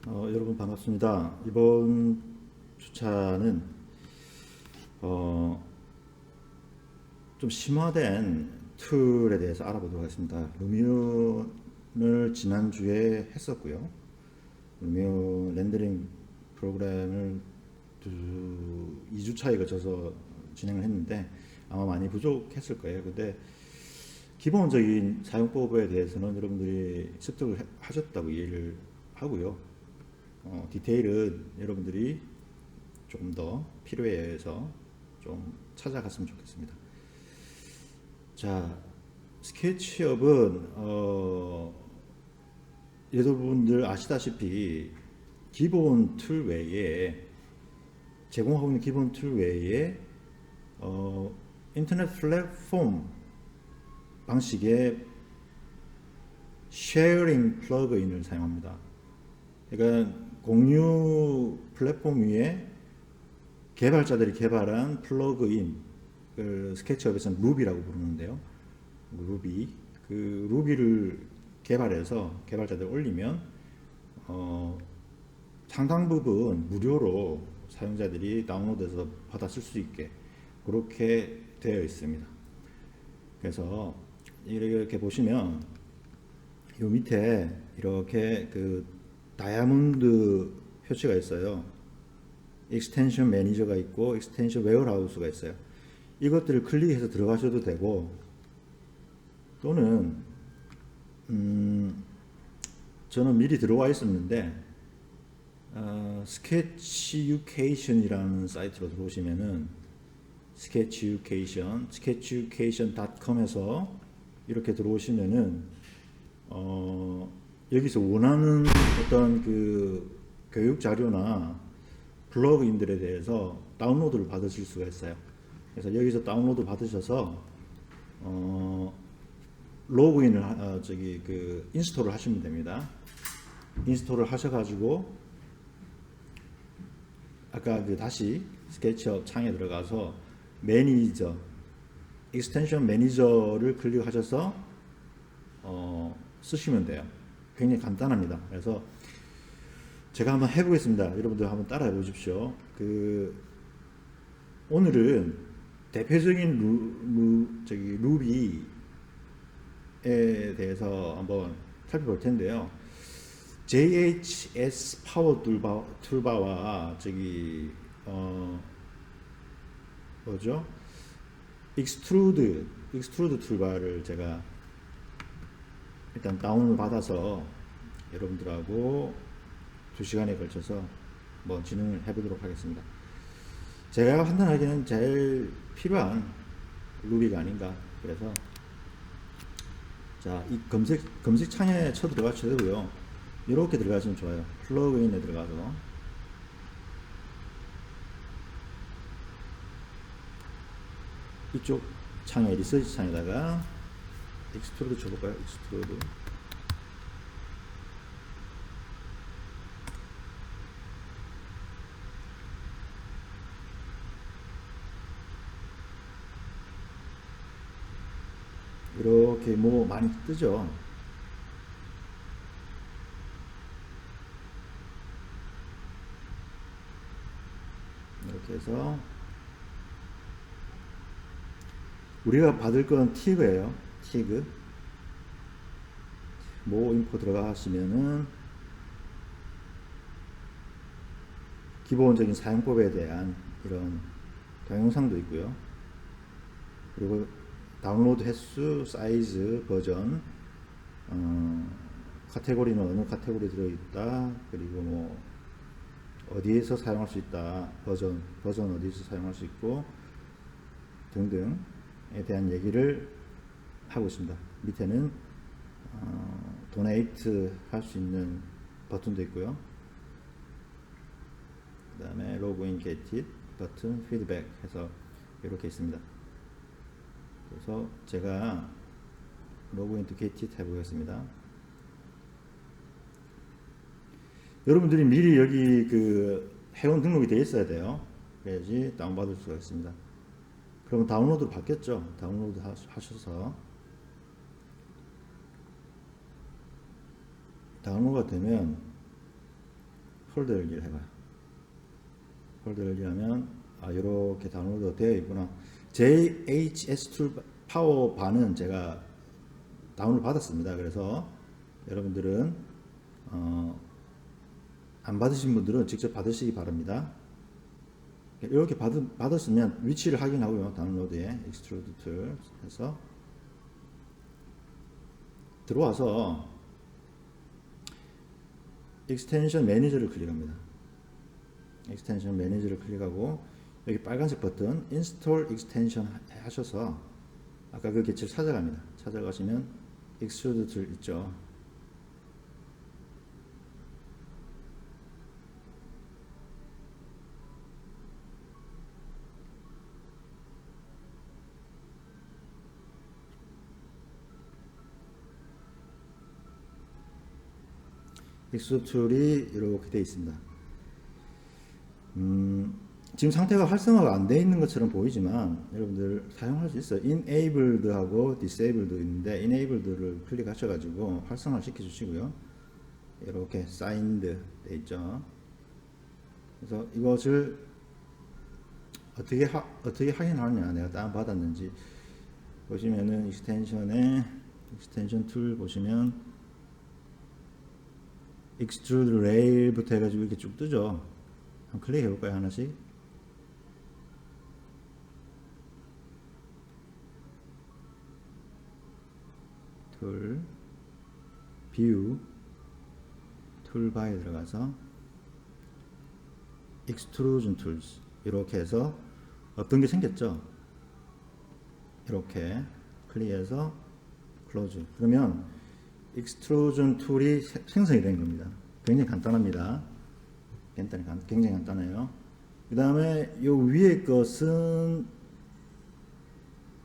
여러분 반갑습니다. 이번 주차는 좀 심화된 툴에 대해서 알아보도록 하겠습니다. 루미온을 지난주에 했었고요. 루미온 렌더링 프로그램을 2주차에 걸쳐서 진행을 했는데 아마 많이 부족했을 거예요. 근데 기본적인 사용법에 대해서는 여러분들이 습득을 하셨다고 이해를 하고요. 디테일은 여러분들이 조금 더 필요해서 좀 찾아갔으면 좋겠습니다. 자, 스케치업은 여러분들 아시다시피 기본 툴 외에 제공하고 있는 기본 툴 외에 인터넷 플랫폼 방식의 쉐어링 플러그인을 사용합니다. 그러니까 공유 플랫폼 위에 개발자들이 개발한 플러그인, 그 스케치업에서는 루비라고 부르는데요. 루비, 그 루비를 개발해서 개발자들 올리면 상당 부분 무료로 사용자들이 다운로드해서 받아 쓸 수 있게 그렇게 되어 있습니다. 그래서 이렇게 보시면 이 밑에 이렇게 그 다이아몬드 표시가 있어요. 익스텐션 매니저가 있고 익스텐션 웨어하우스가 있어요. 이것들을 클릭해서 들어가셔도 되고 또는 저는 미리 들어와 있었는데 스케치유케이션이라는 사이트로 들어오시면은 sketchucation.com에서 이렇게 들어오시면은 여기서 원하는 어떤 그 교육 자료나 플러그인들에 대해서 다운로드를 받으실 수가 있어요. 그래서 여기서 다운로드 받으셔서 로그인을 인스톨을 하시면 됩니다. 인스톨을 하셔가지고 아까 다시 스케치업 창에 들어가서 매니저, 익스텐션 매니저를 클릭하셔서 쓰시면 돼요. 굉장히 간단합니다. 그래서 제가 한번 해보겠습니다. 여러분들 한번 따라해 보십시오. 오늘은 대표적인 루비에 대해서 한번 살펴볼 텐데요. JHS 파워 툴바와 뭐죠? 익스트루드 툴바를 제가 일단 다운을 받아서 여러분들하고 2시간에 걸쳐서 뭐 진행을 해보도록 하겠습니다. 제가 판단하기에는 제일 필요한 루비가 아닌가. 그래서 자, 이 검색창에 쳐 들어가셔도 되고요. 이렇게 들어가시면 좋아요. 플러그인에 들어가서 이쪽 창에 리서치 창에다가 익스트루드 쳐볼까요? 익스트루드 이렇게 뭐 많이 뜨죠. 이렇게 해서 우리가 받을 건 티그예요. 티그 모 인포 들어가시면은 기본적인 사용법에 대한 이런 동영상도 있고요. 그리고 다운로드 횟수, 사이즈, 버전, 카테고리는 어느 카테고리 들어있다, 그리고 뭐 어디에서 사용할 수 있다, 버전 어디에서 사용할 수 있고 등등에 대한 얘기를 하고 있습니다. 밑에는 도네이트 할 수 있는 버튼도 있고요. 그 다음에 로그인 게킷 버튼, 피드백 해서 이렇게 있습니다. 그래서 제가 로그인 투 게킷 해보겠습니다. 여러분들이 미리 여기 회원 등록이 되어 있어야 돼요. 그래야지 다운받을 수가 있습니다. 그러면 다운로드를 받겠죠. 다운로드 하셔서 다운로드가 되면 폴더 열기를 해봐요. 폴더 열기 하면 이렇게 다운로드 되어 있구나. JHS 툴 파워 반은 제가 다운을 받았습니다. 그래서 여러분들은 안 받으신 분들은 직접 받으시기 바랍니다. 이렇게 받았으면 위치를 확인하고요. 다운로드에 익스트루드 툴 해서 들어와서 익스텐션 매니저를 클릭합니다. 익스텐션 매니저를 클릭하고 여기 빨간색 버튼 인스톨 익스텐션 하셔서 아까 그 개체를 찾아갑니다. 찾아가시면 익스트루드 툴 있죠. 익스트루드 툴이 이렇게 되어 있습니다. 지금 상태가 활성화가 안 되어 있는 것처럼 보이지만 여러분들 사용할 수 있어요. Enabled하고 Disabled도 있는데 Enabled를 클릭하셔가지고 활성화 시켜주시고요. 이렇게 Signed 되어 있죠. 그래서 이것을 어떻게 확인하느냐, 내가 다운받았는지 보시면은 익스텐션에 익스텐션 툴 보시면 Extrude Rail부터 해가지고 이렇게 쭉 뜨죠. 한번 클릭해 볼까요? 하나씩. 툴, 뷰, 툴바에 들어가서 Extrusion Tools 이렇게 해서 어떤 게 생겼죠? 이렇게 클릭해서 클로즈. 그러면 익스트루전 툴이 생성이 된 겁니다. 굉장히 간단합니다. 굉장히 간단해요. 그 다음에 요 위에 것은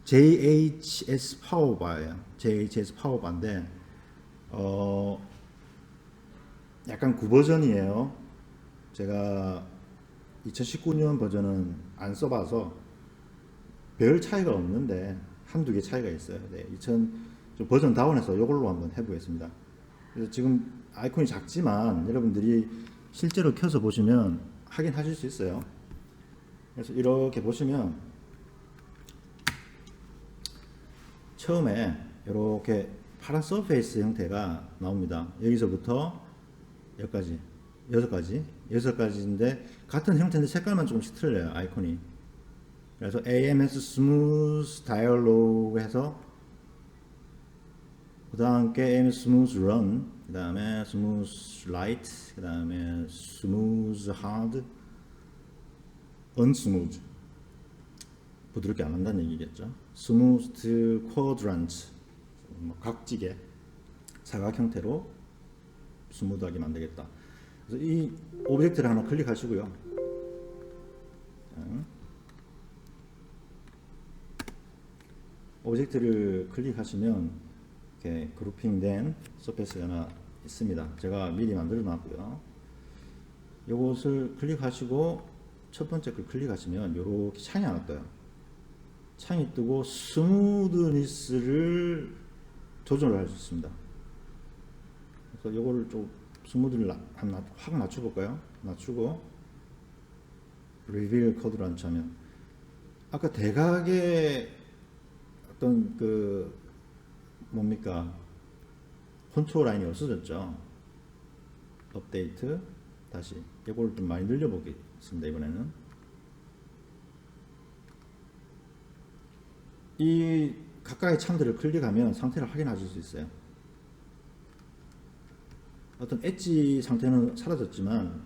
JHS 파워바예요. JHS 파워바인데 약간 구버전이에요. 제가 2019년 버전은 안 써봐서 별 차이가 없는데 한두 개 차이가 있어요. 네, 좀 버전 다운해서 이걸로 한번 해보겠습니다. 그래서 지금 아이콘이 작지만 여러분들이 실제로 켜서 보시면 확인하실 수 있어요. 그래서 이렇게 보시면 처음에 이렇게 파란 서페이스 형태가 나옵니다. 여기서부터 여기까지 6가지인데 같은 형태인데 색깔만 조금씩 틀려요. 아이콘이. 그래서 AMS 스무스 다이얼로그 해서 그 다음 게 AMS 스무스 런, 그 다음에 스무스 라이트, 그 다음에 스무스 하드, 언스무즈 부드럽게 안 한다는 얘기겠죠. 스무스 쿼드란트 각지게 사각 형태로 스무드하게 만들겠다. 그래서 이 오브젝트를 하나 클릭하시고요. 오브젝트를 클릭하시면 이렇게 그룹핑된 서페이스가 하나 있습니다. 제가 미리 만들어 놨고요. 이것을 클릭하시고 첫 번째 걸 클릭하시면 이렇게 창이 하나 떠요. 창이 뜨고 스무드니스를 조절을 할 수 있습니다. 그래서 이거를 좀 스무드를 확 낮춰볼까요? 낮추고 리빌 코드를 안치하면 아까 대각의 어떤 그 뭡니까 컨트롤 라인이 없어졌죠. 업데이트 다시 이걸 좀 많이 늘려보겠습니다. 이번에는 이 각각의 창들을 클릭하면 상태를 확인하실 수 있어요. 어떤 엣지 상태는 사라졌지만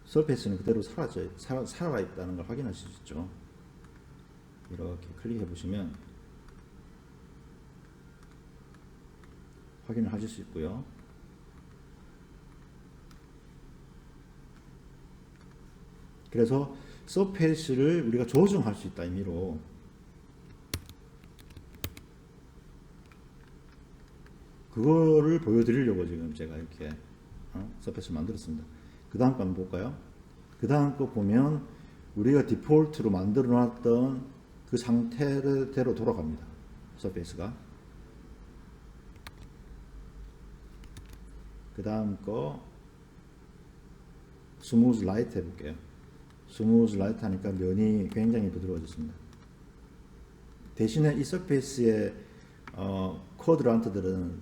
서페이스는 그대로 살아 있다는 걸 확인하실 수 있죠. 이렇게 클릭해 보시면 확인을 하실 수 있고요. 그래서 서페이스를 우리가 조정할 수 있다 의미로 그거를 보여드리려고 지금 제가 이렇게 서페이스를 만들었습니다. 그 다음 거 한번 볼까요? 그 다음 거 보면 우리가 디폴트로 만들어 놨던 그 상태대로 돌아갑니다. 서페이스가. 그 다음 거 스무즈 라이트 해볼게요. 스무즈 라이트 하니까 면이 굉장히 부드러워졌습니다. 대신에 이 서페이스의 쿼드란트들은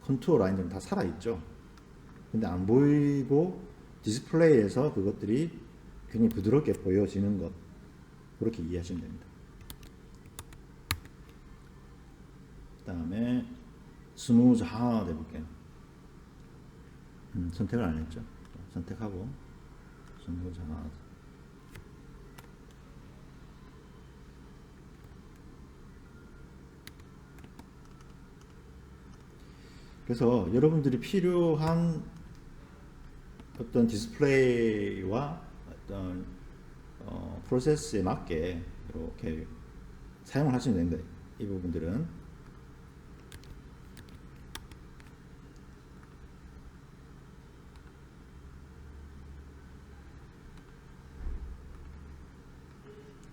컨투어 라인들은 다 살아있죠. 근데 안 보이고 디스플레이에서 그것들이 굉장히 부드럽게 보여지는 것, 그렇게 이해하시면 됩니다. 그 다음에 스무즈 하드 해볼게요. 선택을 안 했죠. 선택하고 스무즈 하드. 그래서 여러분들이 필요한 어떤 디스플레이와 어떤 프로세스에 맞게 이렇게 사용을 하시면 됩니다. 이 부분들은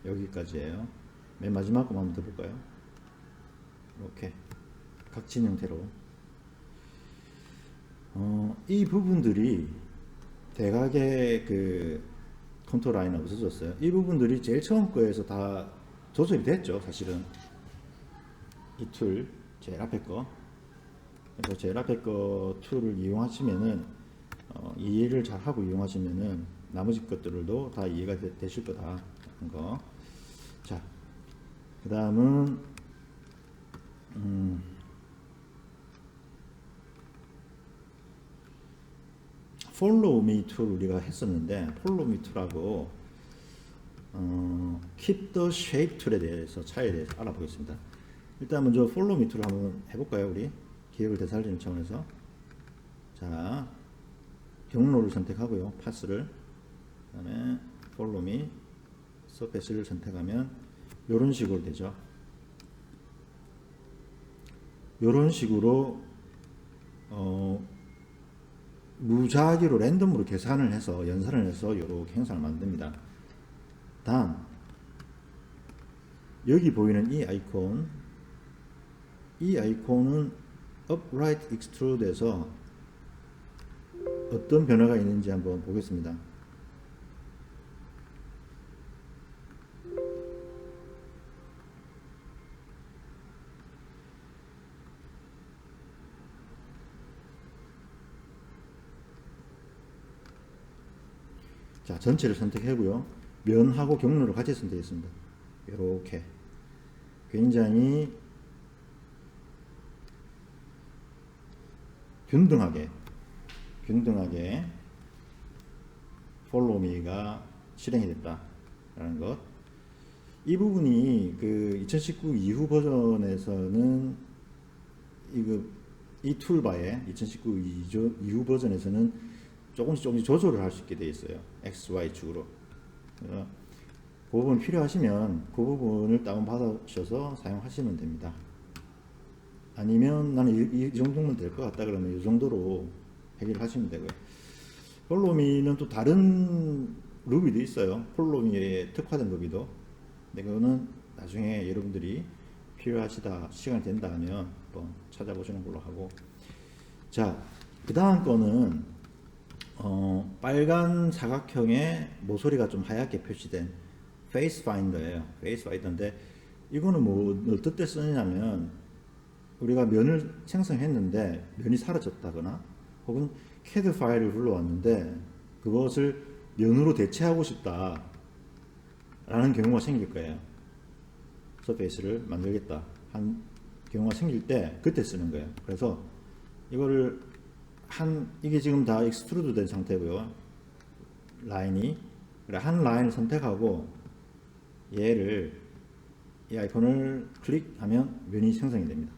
여기까지예요. 맨 마지막 거 한번 들어볼까요? 이렇게 각진 형태로 이 부분들이 대각의 그 컨트롤 라인은 없어졌어요. 이 부분들이 제일 처음 거에서 다 조절이 됐죠. 사실은 이 툴 제일 앞에 거, 그래서 제일 앞에 거 툴을 이용하시면은 이해를 잘 하고 이용하시면은 나머지 것들도 다 이해가 되실 거다 하는 거. 자, 그 다음은 follow me 툴 우리가 했었는데 follow me 툴하고 keep the shape 툴에 대해서 차이에 대해서 알아보겠습니다. 일단 먼저 follow me 툴을 한번 해볼까요? 우리 기억을 되살리는 차원에서. 자, 경로를 선택하고요, 파스를. 그 다음에 follow me 서페이스를 선택하면 이런 식으로 되죠. 이런 식으로 무작위로 랜덤으로 계산을 해서 연산을 해서 이렇게 행성을 만듭니다. 단 여기 보이는 이 아이콘은 upright extrude에서 어떤 변화가 있는지 한번 보겠습니다. 자, 전체를 선택하고요. 면하고 경로를 같이 선택했습니다. 이렇게 굉장히 균등하게 follow me가 실행이 됐다라는 것. 이 부분이 그 2019 이후 버전에서는 이 툴바에 2019 이후 버전에서는 조금씩 조절을 할 수 있게 되어 있어요. X, Y 축으로. 그 부분 필요하시면 그 부분을 다운받으셔서 사용하시면 됩니다. 아니면 나는 이 정도면 될 것 같다 그러면 이 정도로 해결하시면 되고요. 폴로미는 또 다른 루비도 있어요. 폴로미에 특화된 루비도. 근데 그거는 나중에 여러분들이 필요하시다, 시간이 된다 하면 한번 찾아보시는 걸로 하고. 자, 그 다음 거는 빨간 사각형에 모서리가 좀 하얗게 표시된 페이스 파인더예요. 페이스 파인더인데 이거는 뭐 어떨 때 쓰냐면 우리가 면을 생성했는데 면이 사라졌다거나 혹은 CAD 파일을 불러왔는데 그것을 면으로 대체하고 싶다 라는 경우가 생길 거예요. 서페이스를 만들겠다 한 경우가 생길 때 그때 쓰는 거예요. 그래서 이거를 이게 지금 다 익스트루드 된 상태고요. 라인이. 한 라인을 선택하고 이 아이콘을 클릭하면 면이 생성이 됩니다.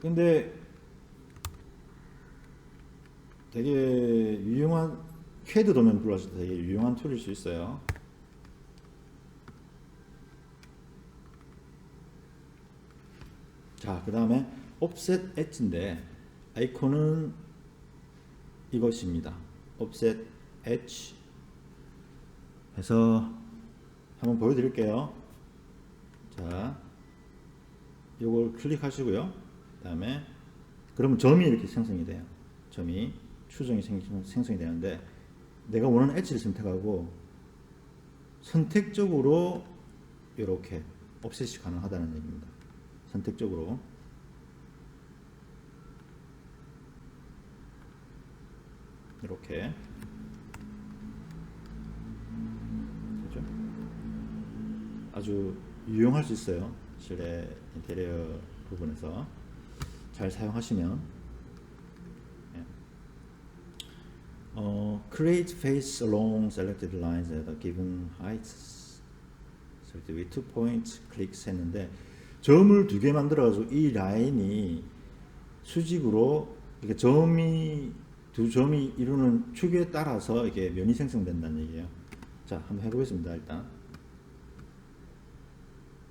근데 되게 유용한 CAD 도면 불러서 되게 유용한 툴일 수 있어요. 자, 그 다음에 offset 엣지인데 아이콘은 이것입니다. offset edge 해서 한번 보여드릴게요. 자, 이걸 클릭하시고요. 그 그러면 점이 이렇게 생성이 돼요. 점이 추정이 생성이 되는데 내가 원하는 엣지를 선택하고 선택적으로 이렇게 옵셋이 가능하다는 얘기입니다. 선택적으로. 이렇게. 그렇죠? 아주 유용할 수 있어요. 실내 인테리어 부분에서 잘 사용하시면. Create face along selected lines at a given height. with 2 points clicks 했는데 점을 2개 만들어가지고 이 라인이 수직으로 이렇게 두 점이 이루는 축에 따라서 이게 면이 생성된다는 얘기예요. 자, 한번 해보겠습니다. 일단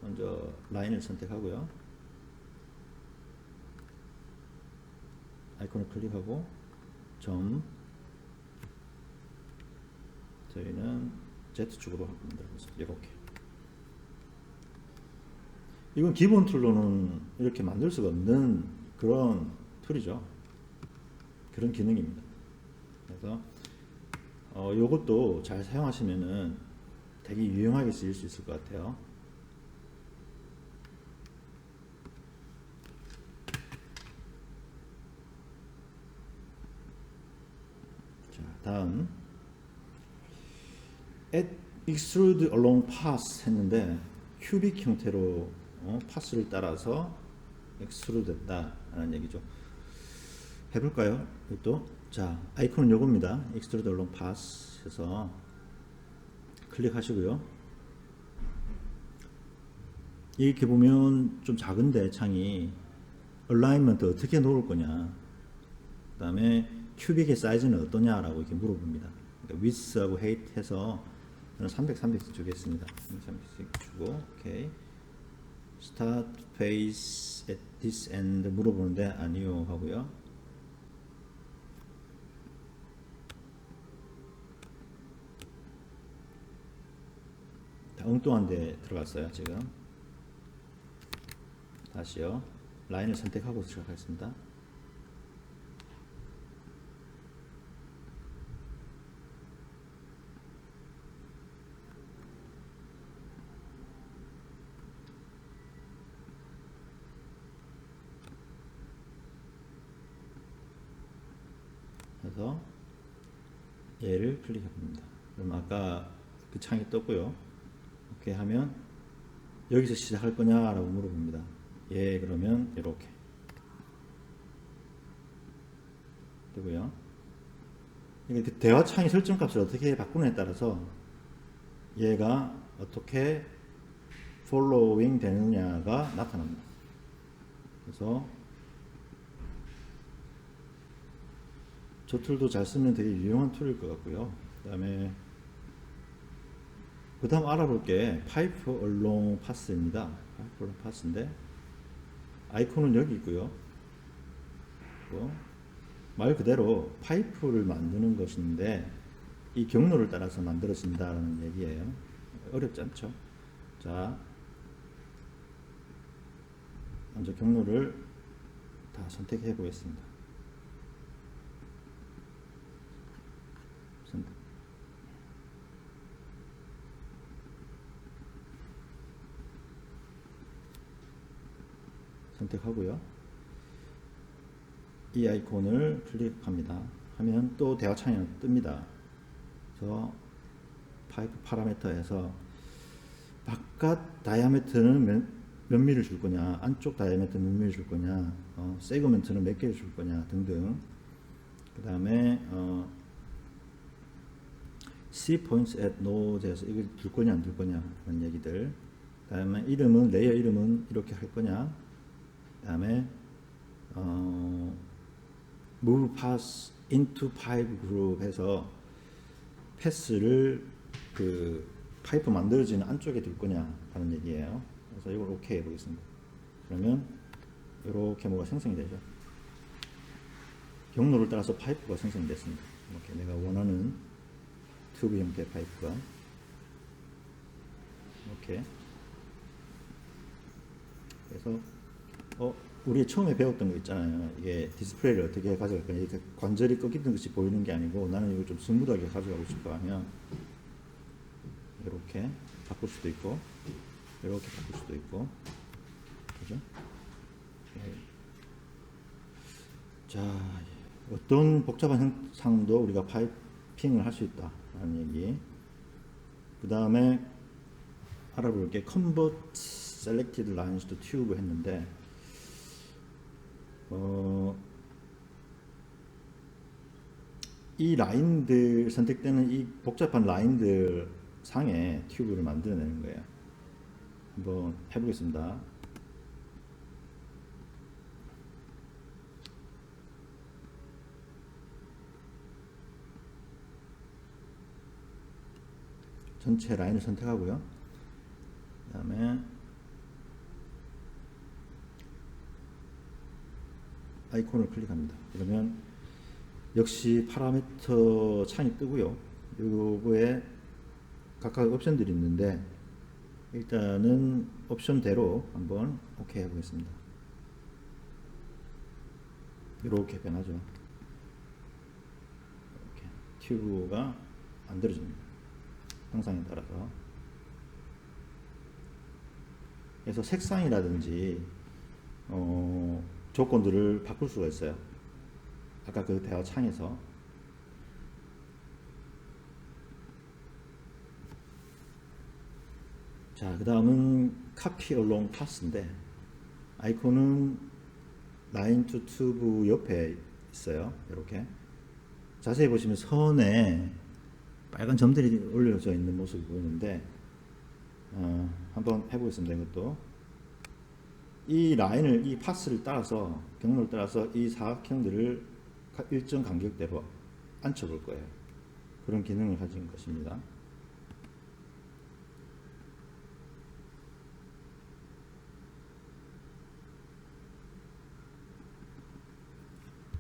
먼저 라인을 선택하고요. 아이콘을 클릭하고 점. 저희는 Z축으로 만들어보겠습니다. 이렇게. 이건 기본 툴로는 이렇게 만들 수가 없는 그런 툴이죠. 그런 기능입니다. 그래서 요것도 잘 사용하시면은 되게 유용하게 쓰일 수 있을 것 같아요. 자, 다음 add extrude along path 했는데 큐빅 형태로 파스를 따라서 extrude 됐다라는 얘기죠. 해볼까요? 이것도. 자, 아이콘은 요겁니다. extrude along path 해서 클릭하시고요. 이렇게 보면 좀 작은데 창이 얼라인먼트 어떻게 놓을 거냐, 그 다음에 큐빅의 사이즈는 어떠냐라고 이렇게 물어봅니다. 그러니까 width하고 height 해서 저는 300 주겠습니다. 300 주고 오케이. start face at this end 물어보는데 아니요 하고요. 다 엉뚱한 데 들어갔어요. 지금 다시요. 라인을 선택하고 시작하겠습니다. 그래서 얘를 클릭합니다. 그럼 아까 그 창이 떴고요. 이렇게 하면 여기서 시작할 거냐라고 물어봅니다. 예, 그러면 이렇게 되고요. 그 대화 창의 설정 값을 어떻게 바꾸느냐에 따라서 얘가 어떻게 following 되느냐가 나타납니다. 그래서 저 툴도 잘 쓰면 되게 유용한 툴일 것 같고요. 그 다음 알아볼 게 파이프 얼롱 파스입니다. 파이프 얼롱 파스인데 아이콘은 여기 있고요. 말 그대로 파이프를 만드는 것인데 이 경로를 따라서 만들어진다는 얘기예요. 어렵지 않죠? 자, 먼저 경로를 다 선택해 보겠습니다. 선택하고요. 이 아이콘을 클릭합니다. 하면 또 대화 창이 뜹니다. 그래서 파이프 파라미터에서 바깥 다이아메트는 몇 미리를 줄 거냐, 안쪽 다이아메트는 몇 미리를 줄 거냐, 세그먼트는 몇 개를 줄 거냐 등등. 그 다음에 C points at node에서 이걸 줄 거냐 안 줄 거냐 그런 얘기들. 그 다음에 이름은 레이어 이름은 이렇게 할 거냐. 그 다음에 move pass into pipe group 해서 패스를 그 파이프 만들어지는 안쪽에 둘 거냐 하는 얘기예요. 그래서 이걸 오케이 해보겠습니다. 그러면 이렇게 뭐가 생성이 되죠. 경로를 따라서 파이프가 생성이 됐습니다. 이렇게 내가 원하는 튜브 형태 파이프가 이렇게. 그래서 우리 처음에 배웠던 거 있잖아요. 이게 디스플레이를 어떻게 가져갈 거냐. 이렇게 관절이 꺾이는 것이 보이는 게 아니고 나는 이거 좀 스무드하게 가져가고 싶어 하면 이렇게 바꿀 수도 있고 이렇게 바꿀 수도 있고 그죠? 자, 어떤 복잡한 형상도 우리가 파이핑을 할 수 있다라는 얘기. 그 다음에 알아볼 게 Convert Selected Lines to Tube 했는데 이 라인들 선택되는 이 복잡한 라인들 상에 튜브를 만들어내는 거예요. 한번 해보겠습니다. 전체 라인을 선택하고요. 그 다음에 아이콘을 클릭합니다. 그러면 역시 파라미터 창이 뜨고요. 요거에 각각 옵션들이 있는데 일단은 옵션대로 한번 오케이 해보겠습니다. 이렇게 변하죠. 이렇게 튜브가 만들어집니다. 형상에 따라서. 그래서 색상이라든지 조건들을 바꿀 수가 있어요. 아까 그 대화 창에서. 자, 그 다음은 Copy Along Path인데 아이콘은 Line to Tube 옆에 있어요. 이렇게 자세히 보시면 선에 빨간 점들이 올려져 있는 모습이 보이는데 한번 해보겠습니다. 이것도 이 라인을, 이 파스를 따라서, 경로를 따라서 이 사각형들을 일정 간격대로 앉혀볼 거예요. 그런 기능을 가진 것입니다.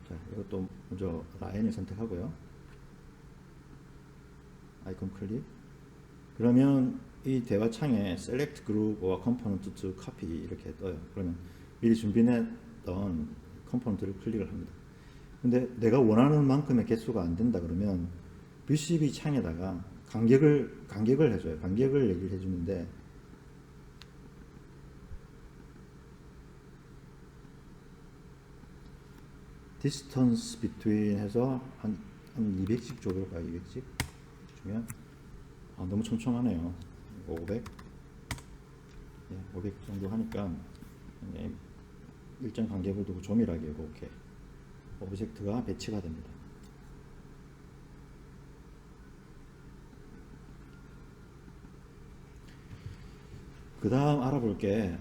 자, 이것도 먼저 라인을 선택하고요. 아이콘 클릭. 그러면 이 대화창에 Select Group or Component to Copy 이렇게 떠요. 그러면 미리 준비했던 컴포넌트를 클릭을 합니다. 근데 내가 원하는 만큼의 개수가 안 된다 그러면 VCB 창에다가 간격을 해줘요. 간격을 얘기를 해주는데 distance between 해서 한 200씩 줘볼까요? 200씩 주면 너무 촘촘하네요. 500 500 정도 하니까 일정 간격을 두고 조밀하게 이렇게 오브젝트가 배치가 됩니다. 그 다음 알아볼 게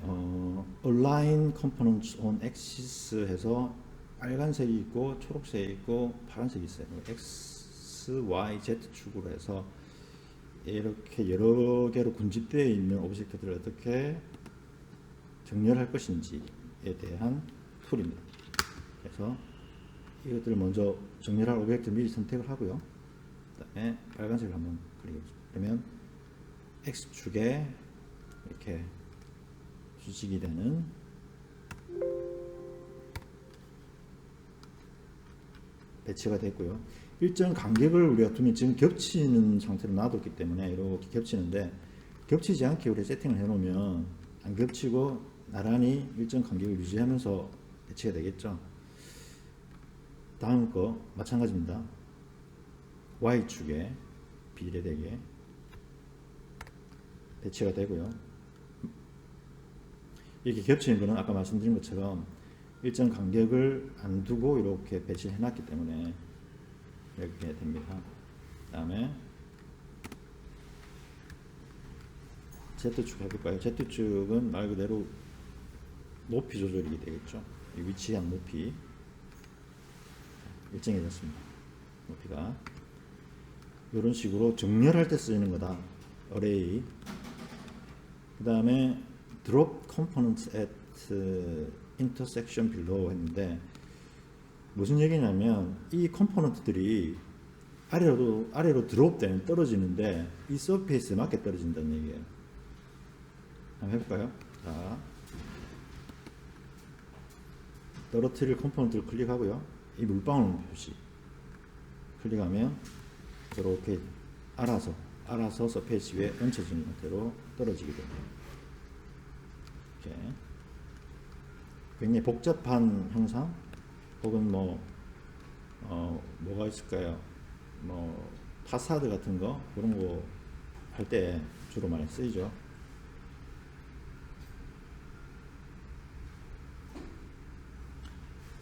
Align Components on Axis 해서 빨간색이 있고 초록색이 있고 파란색이 있어요. X, Y, Z 축으로 해서 이렇게 여러 개로 군집되어 있는 오브젝트들을 어떻게 정렬할 것인지에 대한 툴입니다. 그래서 이것들을 먼저 정렬할 오브젝트 미리 선택을 하고요. 그 다음에 빨간색을 한번 클릭해보죠. 그러면 X축에 이렇게 수직이 되는 배치가 됐고요. 일정 간격을 우리가 두면 지금 겹치는 상태로 놔뒀기 때문에 이렇게 겹치는데 겹치지 않게 우리 세팅을 해놓으면 안 겹치고 나란히 일정 간격을 유지하면서 배치가 되겠죠. 다음 거 마찬가지입니다. Y축에 비례되게 배치가 되고요. 이렇게 겹치는 거는 아까 말씀드린 것처럼 일정 간격을 안 두고 이렇게 배치를 해놨기 때문에 이렇게 됩니다. 그 다음에 Z축 해볼까요? Z축은 말 그대로 높이 조절이 되겠죠. 이 위치한 높이 일정해졌습니다. 높이가 이런 식으로 정렬할 때 쓰이는 거다. Array. 그 다음에 Drop Components at Intersection Below 했는데 무슨 얘기냐면 이 컴포넌트들이 아래로 드롭되는 떨어지는데 이 서페이스에 맞게 떨어진다는 얘기예요. 한번 해볼까요? 자, 떨어뜨릴 컴포넌트를 클릭하고요. 이 물방울 표시 클릭하면 이렇게 알아서 서페이스 위에 얹혀진 형태로 떨어지게 됩니다. 이렇게 굉장히 복잡한 형상 혹은 뭐가 있을까요? 파사드 같은 거 그런 거 할 때 주로 많이 쓰이죠.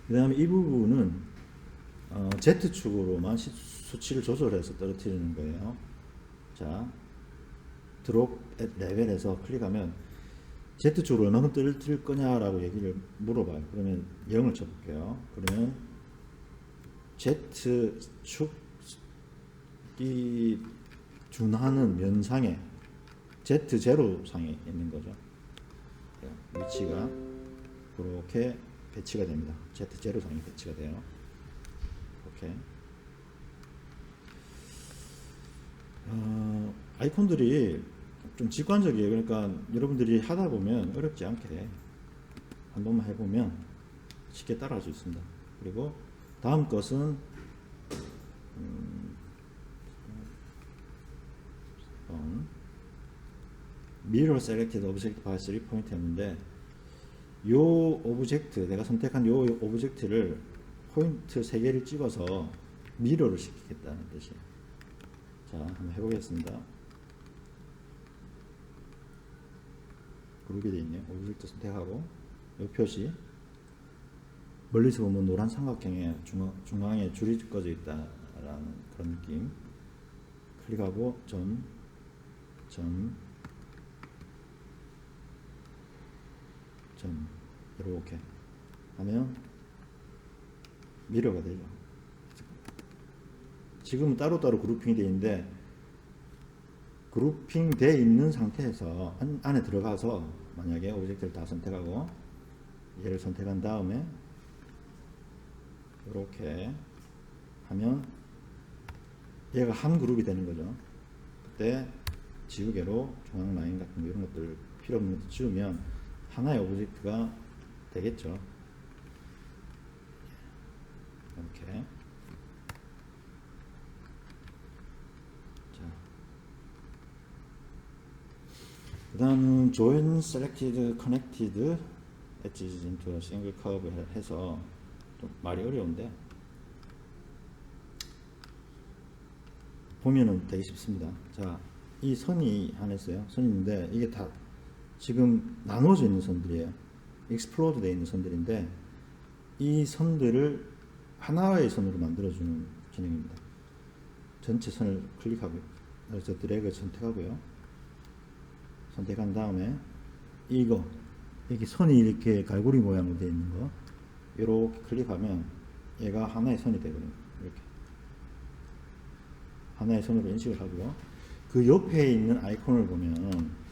그 다음에 이 부분은 Z축으로만 수치를 조절해서 떨어뜨리는 거예요. 자, 드롭 레벨에서 클릭하면 Z축으로 얼마큼 떨어뜨릴 거냐라고 얘기를 물어봐요. 그러면 0을 쳐볼게요. 그러면 Z축이 준하는 면상에 Z0상에 있는 거죠. 위치가 그렇게 배치가 됩니다. Z0상에 배치가 돼요. 이렇게 아이콘들이 좀 직관적이에요. 그러니까 여러분들이 하다 보면 어렵지 않게 한 번만 해보면 쉽게 따라할 수 있습니다. 그리고 다음 것은 Mirror Selected Object by 3포인트였는데 요 오브젝트, 내가 선택한 요 오브젝트를 포인트 3개를 찍어서 미러를 시키겠다는 뜻이에요. 자, 한번 해보겠습니다. 그룹이 되어 있네요. 오브젝트 선택하고 요 표시 멀리서 보면 노란 삼각형에 중앙에 줄이 꺼져 있다라는 그런 느낌. 클릭하고 점 이렇게 하면 미러가 되죠. 지금은 따로따로 그룹핑이 되어 있는데 그룹핑 되어 있는 상태에서 안에 들어가서 만약에 오브젝트를 다 선택하고 얘를 선택한 다음에 이렇게 하면 얘가 한 그룹이 되는 거죠. 그때 지우개로 중앙 라인 같은 거 이런 것들 필요 없는 것들 지우면 하나의 오브젝트가 되겠죠. 이렇게. 자, 그 다음은 Join Selected Connected Edges into a Single Curve 해서 좀 말이 어려운데 보면은 되게 쉽습니다. 자, 이 선이 하나 있어요. 선이 있는데 이게 다 지금 나눠져 있는 선들이에요. 익스플로드 되어 있는 선들인데 이 선들을 하나의 선으로 만들어주는 기능입니다. 전체 선을 클릭하고요. 그래서 드래그 선택하고요. 선택한 다음에 여기 선이 이렇게 갈고리 모양으로 되어 있는 거 이렇게 클릭하면 얘가 하나의 선이 되거든요. 이렇게 하나의 선으로 인식을 하고요. 그 옆에 있는 아이콘을 보면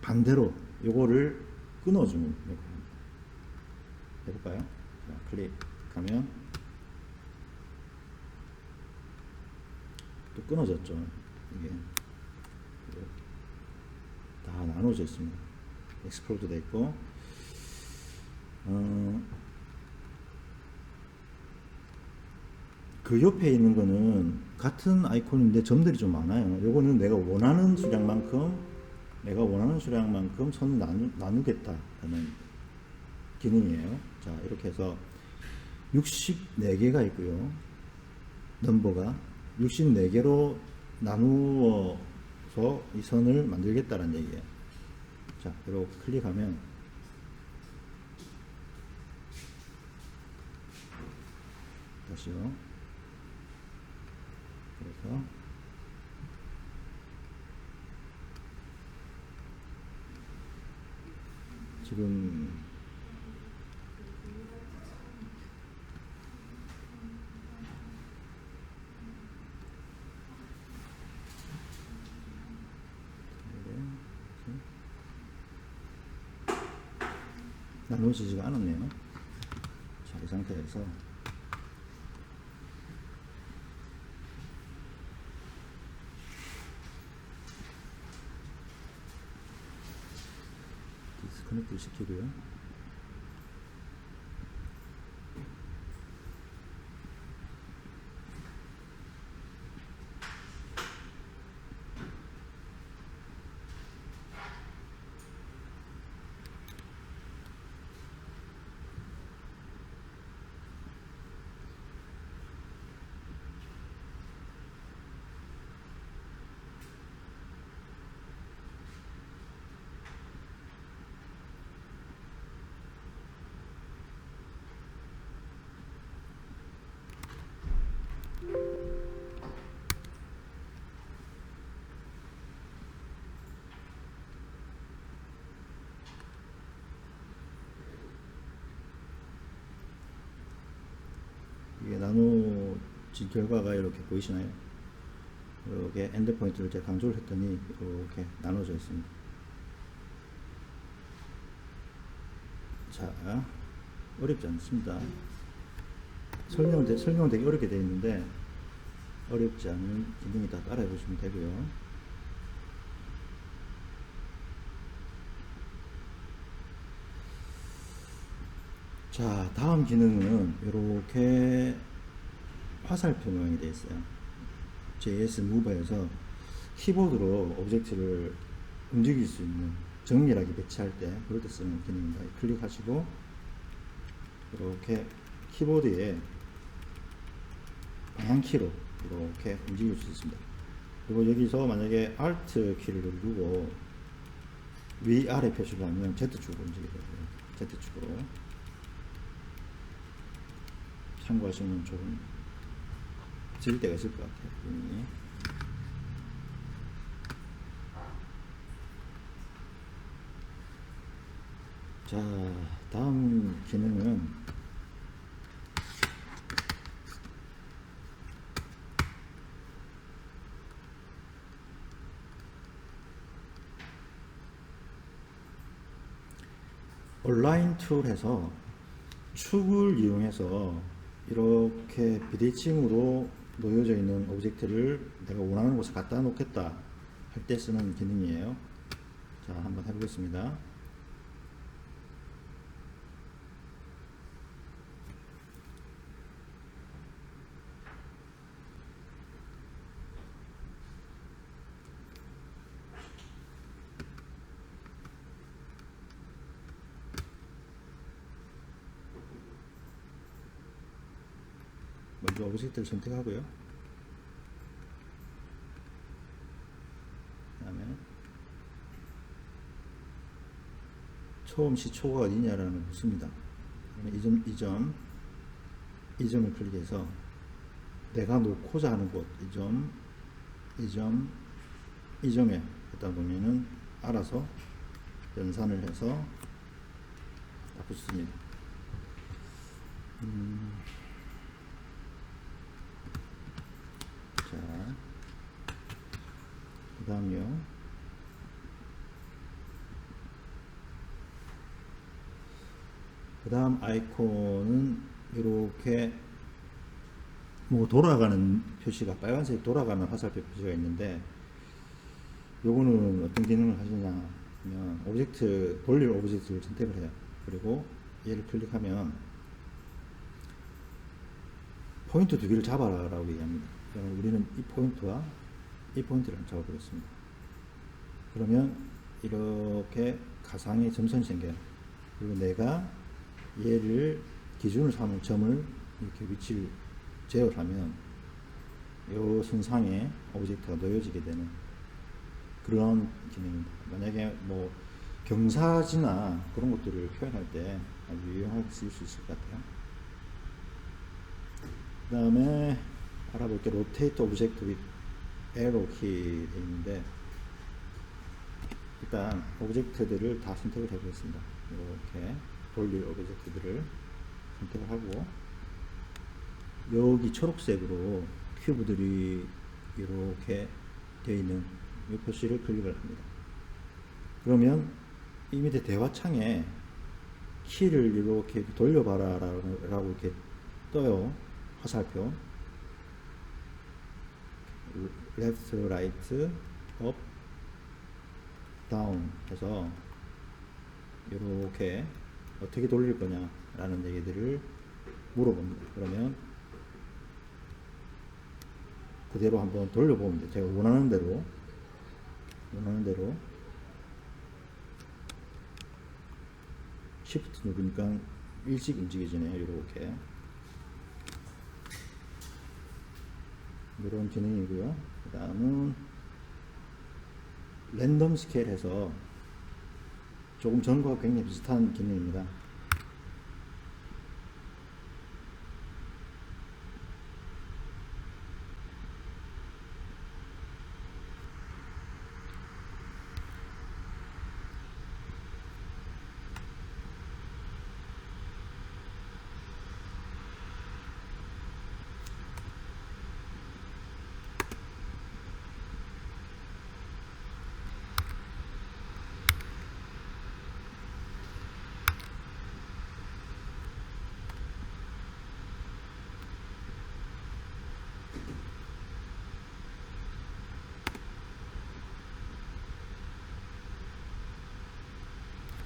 반대로 요거를 끊어주는 역할을 합니다. 해볼까요? 자, 클릭하면 또 끊어졌죠. 이게 다 나눠져 있습니다. 익스플로드 돼 있고 그 옆에 있는 거는 같은 아이콘인데 점들이 좀 많아요. 요거는 내가 원하는 수량만큼 선을 나누겠다는 기능이에요. 자, 이렇게 해서 64개가 있고요. 넘버가 64개로 나누어서 이 선을 만들겠다는 얘기예요. 자, 이렇게 클릭하면 다시요. 그래서 지금 나눠지지가 않았네요. 자, 이 상태에서 커넥트를 시키고요. 이게 나누어진 결과가 이렇게 보이시나요? 이렇게 엔드포인트를 제가 강조를 했더니 이렇게 나눠져 있습니다. 자, 어렵지 않습니다. 설명은 되게 어렵게 되어 있는데 어렵지 않은 기능이 다 따라해 보시면 되고요. 자, 다음 기능은 이렇게 화살표 모양이 되어 있어요. JS 무버에서 키보드로 오브젝트를 움직일 수 있는, 정밀하게 배치할 때 그럴 때 쓰는 기능입니다. 클릭하시고 이렇게 키보드에 방향키로 이렇게 움직일 수 있습니다. 그리고 여기서 만약에 Alt 키를 누르고 위아래 표시를 하면 Z축으로 움직이게 돼요. Z축으로 참고하시면 조금 질 때가 있을 것 같아요. 자, 다음 기능은 온라인 툴에서 축을 이용해서 이렇게 비대칭으로 놓여져 있는 오브젝트를 내가 원하는 곳에 갖다 놓겠다 할 때 쓰는 기능이에요. 자, 한번 해보겠습니다. 먼저 오브젝트를 선택하고요. 그 다음에 처음 시초가 어디냐라는 묻습니다. 그러면 이 점을 클릭해서 내가 놓고자 하는 곳, 이 점에 갖다 놓으면은 알아서 연산을 해서 붙습니다. 자, 그 다음이요. 그 다음 아이콘은 이렇게 뭐 돌아가는 표시가, 빨간색 돌아가는 화살표 표시가 있는데, 요거는 어떤 기능을 하시냐 하면 돌릴 오브젝트를 선택을 해요. 그리고 얘를 클릭하면 포인트 두 개를 잡아라 라고 얘기합니다. 우리는 이 포인트와 이 포인트를 잡아보겠습니다. 그러면 이렇게 가상의 점선이 생겨요. 그리고 내가 얘를 기준을 삼은 점을 이렇게 위치를 제어하면 이 선상에 오브젝트가 놓여지게 되는 그런 기능입니다. 만약에 뭐 경사지나 그런 것들을 표현할 때 아주 유용하게 쓸 수 있을 것 같아요. 그 다음에 알아볼 게 로테이트 오브젝트 with 에로 키 있는데, 일단 오브젝트들을 다 선택을 해보겠습니다. 이렇게 돌릴 오브젝트들을 선택을 하고, 여기 초록색으로 큐브들이 이렇게 되어 있는 이 표시를 클릭을 합니다. 그러면 이 밑에 대화창에 키를 이렇게 돌려봐라 라고 이렇게 떠요. 화살표 left, right, up, down 해서 이렇게 어떻게 돌릴 거냐 라는 얘기들을 물어봅니다. 그러면 그대로 한번 돌려보면 돼요. 제가 원하는 대로 Shift 누르니까 일찍 움직여지네요. 이렇게 이런 기능이고요. 그 다음은 랜덤 스케일해서 조금 전과 굉장히 비슷한 기능입니다.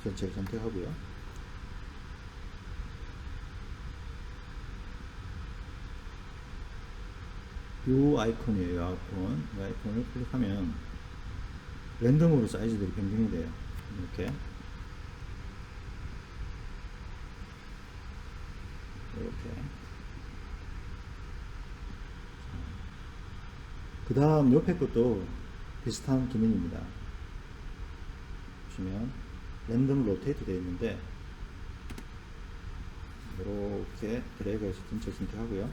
전체를 선택하고요. 이 아이콘이에요. 이 아이콘을 클릭하면 랜덤으로 사이즈들이 변경이 돼요. 이렇게 그 다음 옆에 것도 비슷한 기능입니다. 보시면 랜덤 로테이트 되어 있는데 이렇게 드래그해서 전체 선택하고요.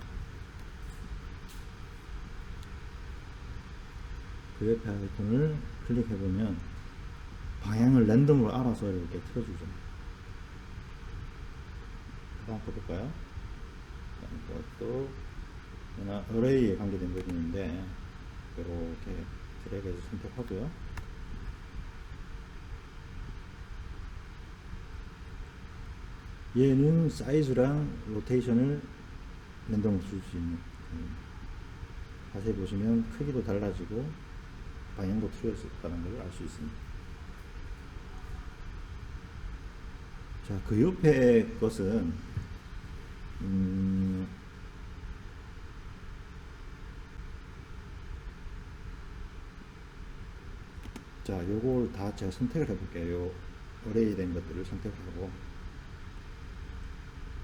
그 옆에 아이콘을 클릭해보면 방향을 랜덤으로 알아서 이렇게 틀어주죠. 다음 거 볼까요? 이것도 어레이에 관계된 부분인데 이렇게 드래그해서 선택하고요. 얘는 사이즈랑 로테이션을 랜덤으로 줄 수 있는, 자세히 보시면 크기도 달라지고 방향도 틀어졌다는 걸 알 수 있습니다. 자, 그 옆에 것은 자, 요걸 다 제가 선택을 해볼게요. 요 어레이 된 것들을 선택하고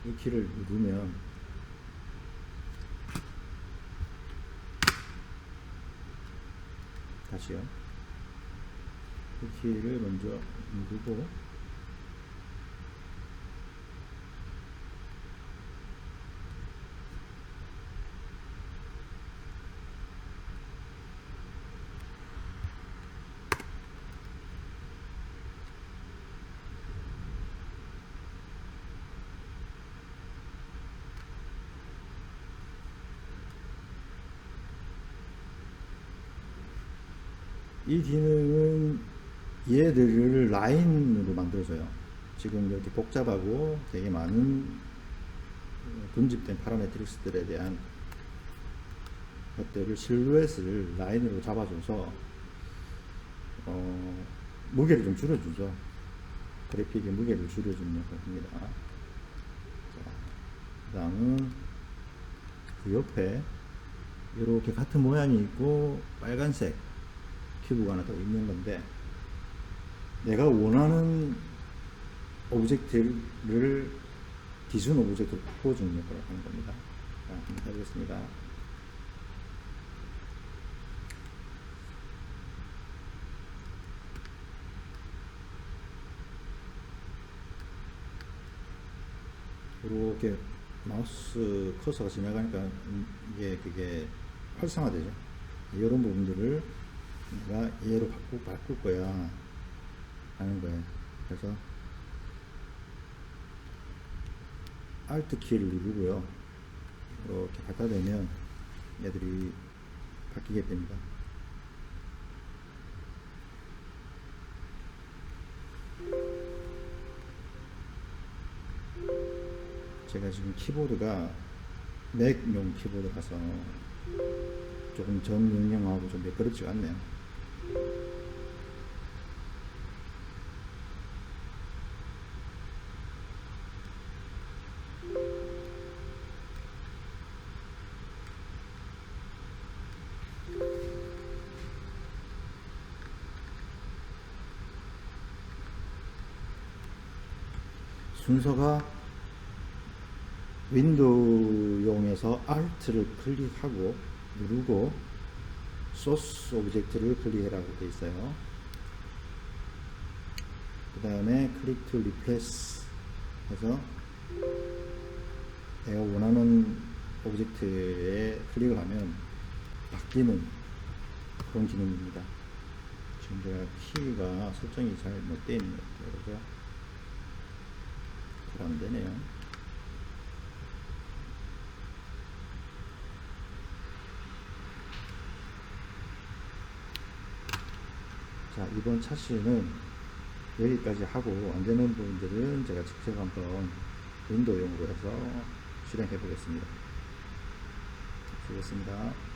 이 키를 누르면 다시요. 이 키를 먼저 누르고 이 기능은 얘들을 라인으로 만들어줘요. 지금 이렇게 복잡하고 되게 많은 분집된 파라메트릭스들에 대한 것들을 실루엣을 라인으로 잡아줘서 무게를 좀 줄여주죠. 그래픽의 무게를 줄여주는 역할을 합니다. 그 다음은 그 옆에 이렇게 같은 모양이 있고 빨간색 큐브가 하나 더 있는 건데 내가 원하는 오브젝트를 기준 오브젝트로 바꿔주는 역할을 하는 겁니다. 자, 한번 해보겠습니다. 이렇게 마우스 커서가 지나가니까 이게 그게 활성화되죠. 이런 부분들을 내가 얘로 바꿀 거야 하는 거예요. 그래서 Alt 키를 누르고요. 이렇게 갖다 대면 얘들이 바뀌게 됩니다. 제가 지금 키보드가 맥용 키보드라서 조금 전 명령하고 좀 매끄럽지가 않네요. 순서가 윈도우용에서 Alt를 클릭하고 누르고 소스 오브젝트를 클릭해라고 되어 있어요. 그 다음에 클릭 투 리플레스 해서 내가 원하는 오브젝트에 클릭을 하면 바뀌는 그런 기능입니다. 지금 제가 키가 설정이 잘 못 되어 있는 것 같아요. 그죠? 잘 안 되네요. 자, 이번 차시는 여기까지 하고 안 되는 부분들은 제가 직접 한번 윈도우용으로 해서 실행해 보겠습니다. 수고했습니다.